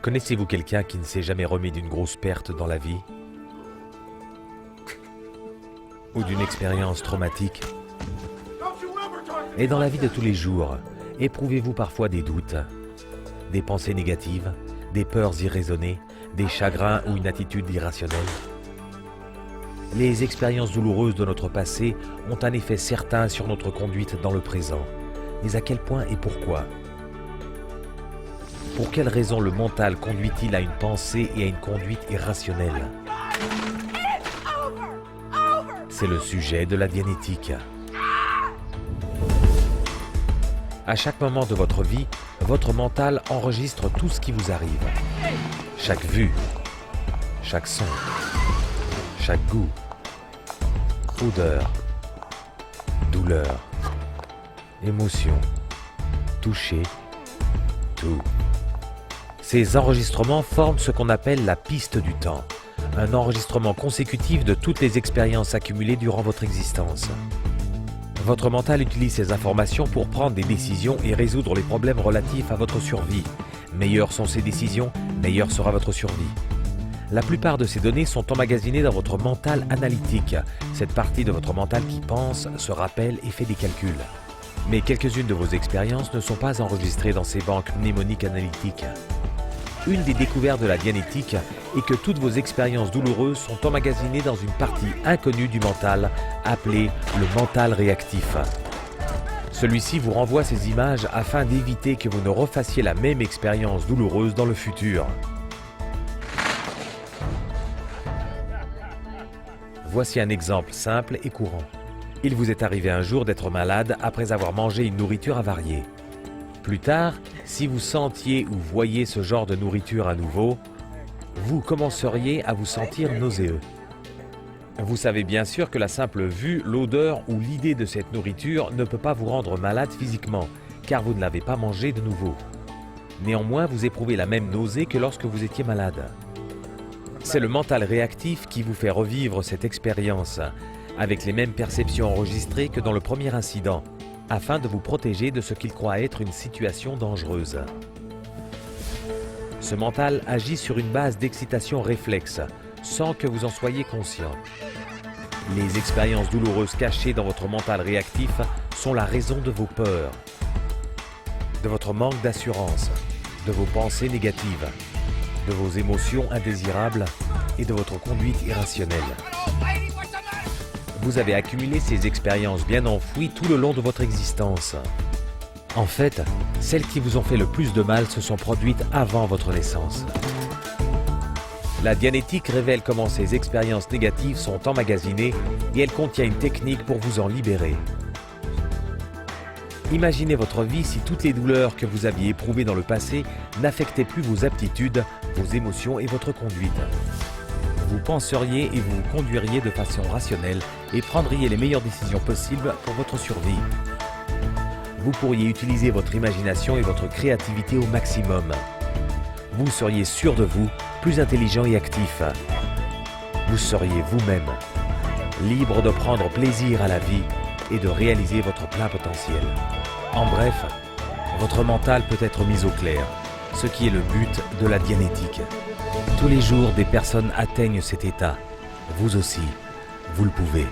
Connaissez-vous quelqu'un qui ne s'est jamais remis d'une grosse perte dans la vie? Ou d'une expérience traumatique? Et dans la vie de tous les jours, éprouvez-vous parfois des doutes, des pensées négatives, des peurs irraisonnées, des chagrins ou une attitude irrationnelle? Les expériences douloureuses de notre passé ont un effet certain sur notre conduite dans le présent. Mais à quel point et pourquoi? Pour quelles raisons le mental conduit-il à une pensée et à une conduite irrationnelle? C'est le sujet de la dianétique. À chaque moment de votre vie, votre mental enregistre tout ce qui vous arrive. Chaque vue, chaque son, chaque goût, odeur, douleur, émotion, toucher, tout. Ces enregistrements forment ce qu'on appelle la piste du temps, un enregistrement consécutif de toutes les expériences accumulées durant votre existence. Votre mental utilise ces informations pour prendre des décisions et résoudre les problèmes relatifs à votre survie. Meilleures sont ces décisions, meilleure sera votre survie. La plupart de ces données sont emmagasinées dans votre mental analytique, cette partie de votre mental qui pense, se rappelle et fait des calculs. Mais quelques-unes de vos expériences ne sont pas enregistrées dans ces banques mnémoniques analytiques. Une des découvertes de la dianétique est que toutes vos expériences douloureuses sont emmagasinées dans une partie inconnue du mental, appelée le mental réactif. Celui-ci vous renvoie ces images afin d'éviter que vous ne refassiez la même expérience douloureuse dans le futur. Voici un exemple simple et courant. Il vous est arrivé un jour d'être malade après avoir mangé une nourriture avariée. Plus tard, si vous sentiez ou voyiez ce genre de nourriture à nouveau, vous commenceriez à vous sentir nauséeux. Vous savez bien sûr que la simple vue, l'odeur ou l'idée de cette nourriture ne peut pas vous rendre malade physiquement, car vous ne l'avez pas mangée de nouveau. Néanmoins, vous éprouvez la même nausée que lorsque vous étiez malade. C'est le mental réactif qui vous fait revivre cette expérience, avec les mêmes perceptions enregistrées que dans le premier incident, afin de vous protéger de ce qu'il croit être une situation dangereuse. Ce mental agit sur une base d'excitation réflexe, sans que vous en soyez conscient. Les expériences douloureuses cachées dans votre mental réactif sont la raison de vos peurs, de votre manque d'assurance, de vos pensées négatives, de vos émotions indésirables et de votre conduite irrationnelle. Vous avez accumulé ces expériences bien enfouies tout le long de votre existence. En fait, celles qui vous ont fait le plus de mal se sont produites avant votre naissance. La dianétique révèle comment ces expériences négatives sont emmagasinées et elle contient une technique pour vous en libérer. Imaginez votre vie si toutes les douleurs que vous aviez éprouvées dans le passé n'affectaient plus vos aptitudes, vos émotions et votre conduite. Vous penseriez et vous vous conduiriez de façon rationnelle et prendriez les meilleures décisions possibles pour votre survie. Vous pourriez utiliser votre imagination et votre créativité au maximum. Vous seriez sûr de vous, plus intelligent et actif. Vous seriez vous-même, libre de prendre plaisir à la vie et de réaliser votre plein potentiel. En bref, votre mental peut être mis au clair, ce qui est le but de la dianétique. Tous les jours, des personnes atteignent cet état. Vous aussi, vous le pouvez.